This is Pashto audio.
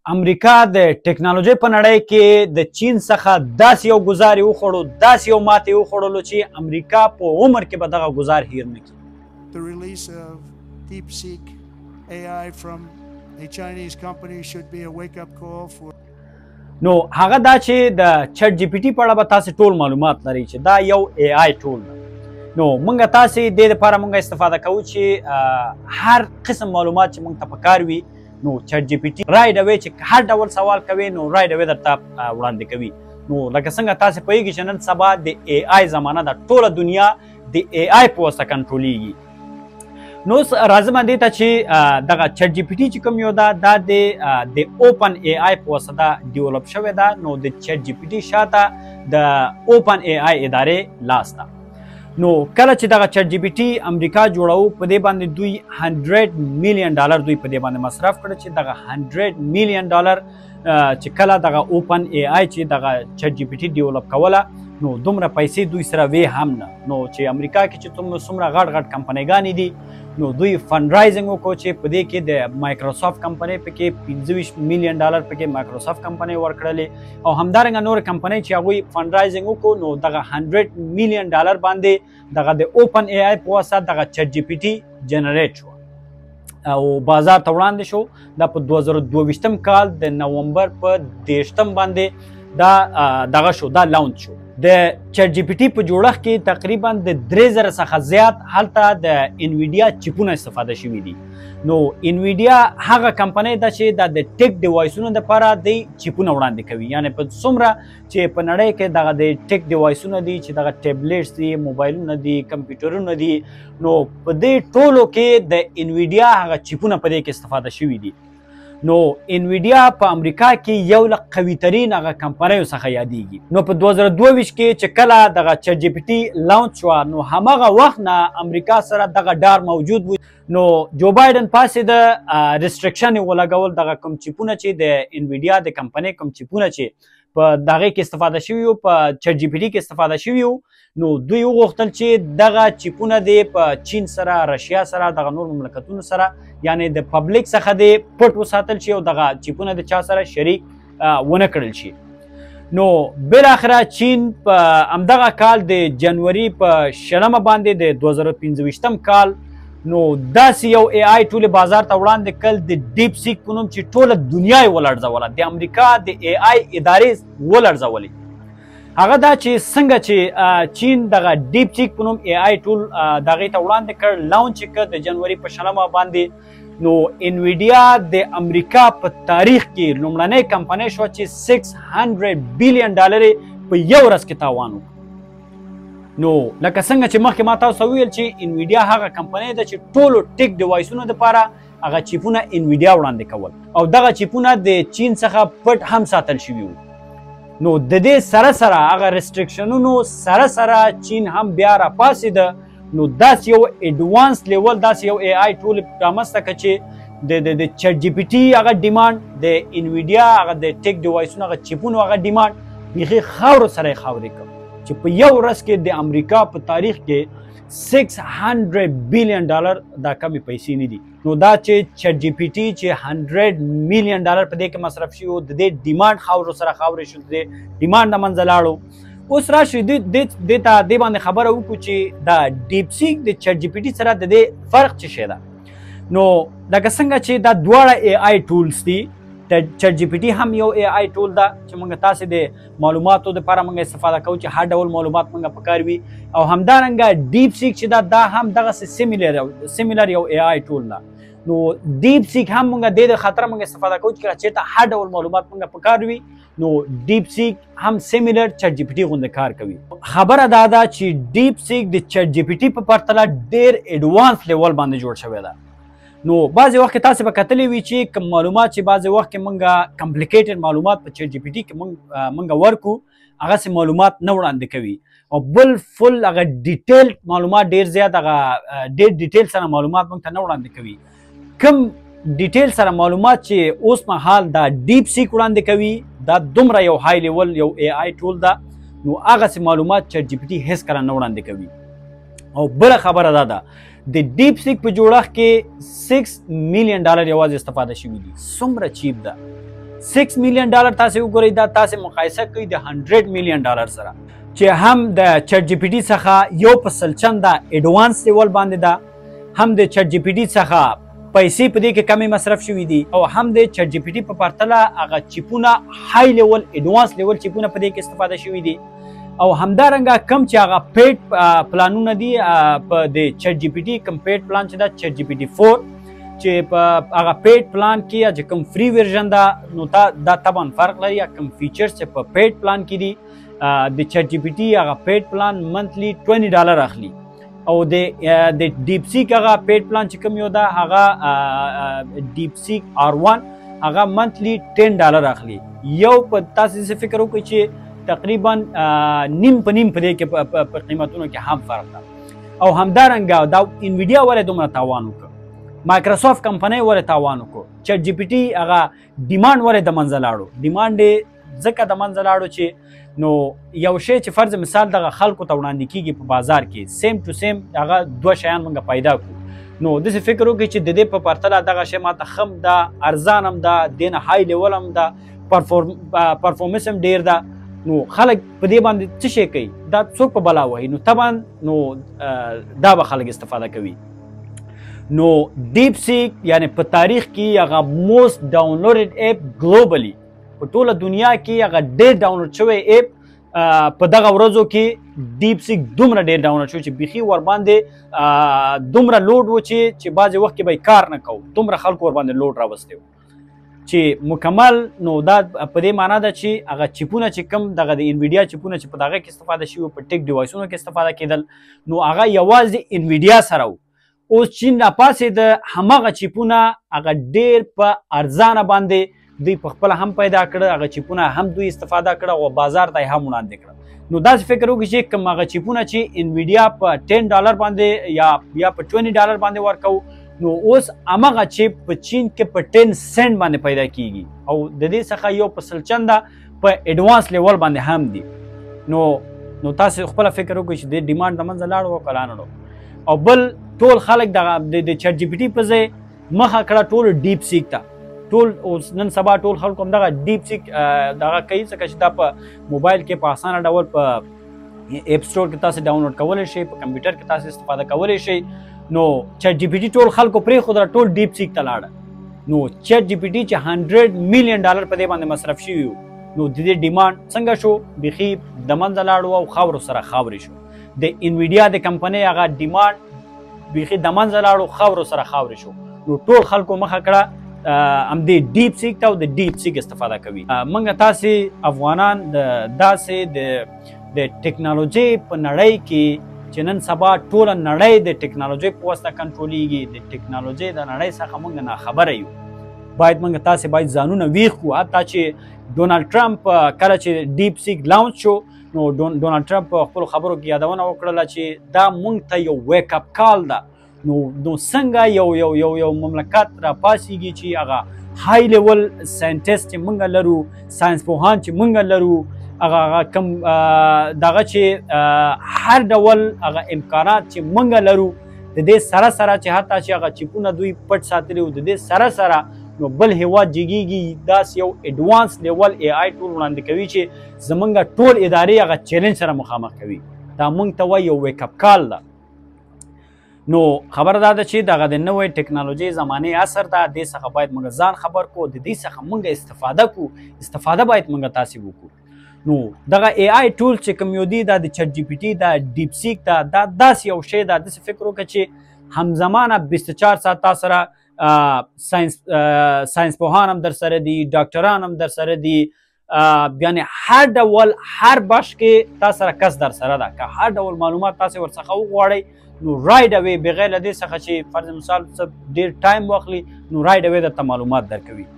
امریکا د ټکنالوژۍ په نړۍ کې د چین څخه داسې یو ګزار یې وخوړو، داسې یو ماتې یې وخوړلو چې امریکا په عمر کې به دغه ګزار هیر نه کړي. The release of DeepSeek AI from a Chinese company should be a wake-up call for. نو هغه دا چې د چټ جی پی ټي په اړه به تاسې ټول معلومات لرئ چې دا یو اے آی ټول ده. نو موږ تاسې دې دپاره موږ استفاده کوو چې هر قسم معلومات چې موږ ته پکار وي نو چټ جی پی ټي رایډ اوی چې هر ډول سوال کوي نو رایډ اوی درته وړاندې کوي. نو لکه څنګه تاسې پوهېږئ چې نن سبا د اے آی زمانه ده، ټوله دنیا د اے آی په واسطه کنټرولېږي. نو راځم دې ته چې دغه چټ جی پی ټي چې کوم یو ده دا د اوپن اے آی په واسطه دا ډیولپ شوې ده. نو د چټ جی پی ټي شاته د اوپن اے آی ادارې لاس ده. نو کله چې دغه چټ جی پی ټي امریکا جوړو په دې باندې دوی $100 میلیون دوی په دې باندې مصرف کړه چې دغه $100 میلیون چې کله دغه اوپن اے آی چې دغه چټ جی پی ټي ډیولپ کوله نو دومره پیسې دوی سره وې هم نه. نو چې امریکا کې چې څومره غټ کمپنیګانې دي نو دوی فنډرایزنګ وکړو چې په دې کې د مایکروسافټ کمپنۍ پکې $25 میلیون پکې مایکروسافټ کمپنۍ ورکړلې او همدارنګه نور کمپنۍ چې هغوی فنډرایزنګ وکړو نو دغه $100 میلیون باندې دغه د اوپن اے آی په واسطه دغه چټ جی پی ټي جنریټ شو او بازار ته وړاندې شو. دا په 2022 کال د نومبر په 30 باندې دا دغه شو، دا لانچ شو. د چټ جی پی ټي په جوړښت کې تقریبا د 3000 څخه زیات هلته د انویډیا چیپونه استفاده شوي دي. نو انویډیا هغه کمپنۍ ده چې د ټیک ډیوایسونو دپاره د چیپونه وړاندې کوي. یعنې په څومره چې په نړۍ کې دغه د ټیک ډیوایسونه دي چې دغه ټیبلیټس دي، موبایلونه دي، کمپیوټرونه دي، نو په دې ټولو کې د انویډیا هغه چیپونه په دې کې استفاده شوي دي. نو انویډیا په امریکا کې یو له قوي ترین هغه کمپنیو څخه یادېږي. نو په 2022 کې چې کله دغه چټ جی پی ټي لانچ شوه نو هماغه وخت نه امریکا سره دغه ډار موجود و. نو جو بایډن پاسې د ریسټرکشن یې ولګول دغه کوم چیپونه چې د انویډیا د کمپنۍ کوم چیپونه چې په دغه کې استفاده شوي وو په چټ جی پی ټي کې استفاده شوي وو نو دوی وغوښتل چې دغه چیپونه د په چین سره، رشیا سره، دغه نور مملکتونو سره یعنې د پبلیک څخه د پټ وساتل شي او دغه چیپونه د چا سره شریک ونه کړل شي. نو بالاخره چین په همدغه کال د جنوري په 6 باندې د 2025 کال نو داسې یو اے آی ټولې بازار ته وړاندې کړل د ډیپ سیک په نوم چې ټوله دنیا یې ولړزوله، د امریکا د اے آی ادارې ولړزولې. هغه دا چې څنګه چې چین دغه ډیپ سیک په نوم اے آی ټول دغې ته وړاندې کړ، لانچ یې کړ د جنوري په 6 باندې. نو انویډیا د امریکا په تاریخ کې لومړنۍ کمپنۍ شوه چې $600 بلیون په یو ورځ کې تاوان وکړ. نو لکه څنګه چې مخکې ما تاسو ویل چې انویډیا هغه کمپنۍ ده چې ټولو ټیک ډیوایسونو دپاره هغه چیپونه انویډیا وړاندې کول او دغه چیپونه د چین څخه پټ هم ساتل شوي وو. نو د دې سره سره هغه ریسټرکشنونو سره سره چین هم بیا راپاڅېده. نو داسې یو ایډوانس لیول، داسې یو اے آی ټول رامنځته کړه چې د چټ جی پی ټي هغه ډیمانډ، د انویډیا هغه د ټیک ډیوایسونو هغه چیپونو هغه ډیمانډ بیخي خاورو سره یې خاورې کړ چې په یو ورځ کې د امریکا په تاریخ کې $600 بلیون دا کمې پیسې نه دي. نو دا چې چټ جی پی ټي چې $100 میلیون په دې کې مصرف شوي و د دې ډیمانډ خاورو سره خاورې شو، د دې ډیمانډ له منځه لاړو. اوس راشي دې ته دې باندې خبره وکړو چې دا ډیپ سیک د چټ جی پی ټي سره د دې فرق څه شی ده. نو لکه څنګه چې دا دواړه اے آی ټولز دي، چټ جی پی ټي هم یو اے آی ټول ده چې موږ تاسې د معلوماتو دپاره موږ استفاده کوو چې هر ډول معلومات موږ پکار وي او همدارنګه ډیپ سیک چې دا هم دغسې سیمیلر یو اے آی ټول ده. نو ډیپ سیک هم موږ د دې خاطره موږ استفاده کوو چې چېرته هر ډول معلومات موږ پکار وي نو ډیپ سیک هم سیمیلر چټ جی پی ټي غوندې کار کوي. خبره دا ده چې ډیپ سیک د چټ جی پی ټي په پرتله ډېر ایډوانس لیول باندې جوړ شوی ده. نو بعضې وخت کې تاسې به کتلی وي چې کوم معلومات چې بعضې وخت کې موږ کمپلیکیټډ معلومات په چټ جی پی ټي کې موږ ورکو هغسې معلومات نه وړاندې کوي او بل فل هغه ډیټیل معلومات ډېر زیات هغه ډېر ډیټیل سره معلومات موږ ته نه وړاندې کوي. کوم ډیټیل سره معلومات چې اوس مهال دا ډیپ سیک وړاندې کوي دا دومره یو های لیول یو اے آی ټول ده نو هغسې معلومات چټ جی پی ټي هیڅ کله نه وړاندې کوي. او بله خبره دا ده د ډیپ سیک په جوړښت کې $6 میلیون یوازې استفاده شوي دي. څومره چیپ ده 6 میلیون ډالر تاسو وګورئ دا تاسو مقایسه کوي د 100 میلیون ډالر سره چې هم د چټ جی پی ټي څخه یو په سلچنده ایډوانس لیول باندې ده هم د چټ جی پی ټي څخه پیسې په دې کې کمې مصرف شوي دي او هم د چټ جی پی ټي په پرتله هغه چیپونه های لیول ایډوانس لیول چیپونه په دې کې استفاده شوي دي او همدارنګه کم چې هغه پیډ پلانونه دي په د چټ جی پی ټي کم پیډ پلان چې دا چټ جی پی ټي 4 چې په هغه پیډ پلان کې چې کم فری ورژن دا نو دا طبعا فرق لري کم فیچرز چې په پیډ پلان کې دي د چټ جی پی ټي هغه پیډ پلان منتلی $20 اخلي او د ډیپ سیک هغه پیډ پلان چې کوم یو دا هغه ډیپ سیک R1 هغه منتلی $10 اخلي یو په تاسو فکر وکړئ چې تقریبا نیم په نیم په دې کې په قیمتونو کې هم فرق ده او همدارنګه دا انویډیا ولې دومره تاوان وکړ مایکروسافت کمپنۍ ولې تاوان وکړ چټ جی پی ټي هغه ډیمانډ ولې د منځه لاړو ډیمانډ یې ځکه د منځه لاړو چې نو یو شی چې فرض مثال دغه خلکو ته وړاندې کیږي په بازار کې سیم ټو سیم هغه دوه شیان موږ پیدا کړو نو داسې فکر وکړئ چې د دې په پرتله دغه شی ماته خم ده ارزان هم ده دې نه های لیول هم ده پرفورمنس هم ډیر ده نو خلک په دې باندې څه شی کوي دا څوک په بلا وهي نو طبعا نو دا به خلک استفاده کوي نو ډیپ سیک یعنی په تاریخ کې هغه موست ډاونلوډډ اپ ګلوبلی په ټوله دنیا کې هغه ډېر ډاونلوډ شوی اپ په دغه ورځو کې ډیپ سیک دومره ډېر ډاونلوډ شو چې بیخي ورباندې دومره لوډ و چې بعضې وخت کې به کار نه کوو دومره خلکو ورباندې لوډ راوستی و چې مکمل نو دا په دې معنا ده چې هغه چیپونه چې کوم دغه د انویډیا چیپونه چې په دغه کې استفاده شوي په ټیک ډیوایسونو کې استفاده کېدل نو هغه یوازې انویډیا سره و اوس چین راپاسېده همغه چیپونه هغه ډېر په ارزانه باندې دوی په خپله هم پیدا کړه هغه چیپونه هم دوی استفاده کړه او بازار ته یې هم وړاندې کړه نو داسې فکر وکړئ چې کوم هغه چیپونه چې انویډیا په $10 باندې یا په $20 باندې ورکوو نو اوس همغه چیپ په چین کې په 10 سنت باندې پیدا کیږي او د دې څخه یو په سلچنده په ایډوانس لیول باندې هم دي نو تاسو خپل فکر وکړئ چې د ډیمانډ د منځه لاړو او کلانو او بل ټول خلک د چټ جی پی ټي په ځای مخه کړه ټول ډیپ سیک ته ټول اوس نن سبا ټول خلکو هم دغه ډیپ سیک دغه کوي ځکه چې دا په موبایل کې په اسانه ډول په اپ سټور کې تاسو ډاونلوډ کولی شئ په کمپیوټر کې تاسو استفاده کولی شئ نو چټ جی پی ټي ټول خلکو پرېښودله ټول ډیپ سیک ته لاړه نو چټ جی پی ټي چې $100 میلیون په دې باندې مصرف شوي وو نو د دې ډیمانډ څنګه شو بیخي د منځه لاړو او خاورو سره خاورې شو د انویډیا د کمپنۍ هغه ډیمانډ بیخي د منځه لاړو خاورو سره خاورې شو نو ټول خلکو مخه کړه همدې ډیپ سیک ته او د ډیپ سیک استفاده کوي موږ تاسې افغانان داسې د ټیکنالوژۍ په نړۍ کې چې نن سبا ټوله نړۍ د ټیکنالوژۍ په واسطه کنټرولیږي د ټیکنالوژۍ د نړۍ څخه موږ ناخبره یو باید موږ تاسې باید ځانونه ویښ کړو حتی چې ډونالډ ټرمپ کله چې ډیپ سیک لانچ شو نو ډونالډ ټرمپ په خپلو خبرو کې یادونه وکړله چې دا موږ ته یو ویک اپ کال ده نو څنګه یو مملکت راپاسېږي چې هغه های لیول ساینټسټ چې موږ لرو ساینس پوهان چې موږ لرو هغه کم دغه چې هر ډول هغه امکانات چې موږ لرو د دې سره سره چې حتی چې هغه چیپونه دوی پټ ساتلي وو د دې سره سره نو بل هیواد جګیږي داسې یو ایډوانس لیول اے آی ټول وړاندې کوي چې زموږ ټول ادارې هغه چیلنج سره مخامخ کوي دا موږ ته وایي یو ویک اپ کال ده نو خبره دا ده چې دغه د نوې ټیکنالوژۍ زمانې اثر ده دې څخه باید موږ ځان خبر کړو د دې څخه موږ استفاده کړو استفاده باید موږ تاسې وکړو نو دغه اے آی ټول چې کوم یو دي دا د چټ جی پی ټي دا ډیپ سیک دا داسې یو شی ده داسې فکر وکړه چې همزمانه 24 ساعت تا سره ساینس پوهان هم در سره دي ډاکټران هم در سره دي یعنی هر ډول هر بخش کې تا سره کس در سره ده که هر ډول معلومات تاسې ورڅخه وغواړئ نو رایډ اوی بغیر له دې څخه چې فرض مثال ډېر ټایم واخلي نو رایډ اوی درته معلومات درکوي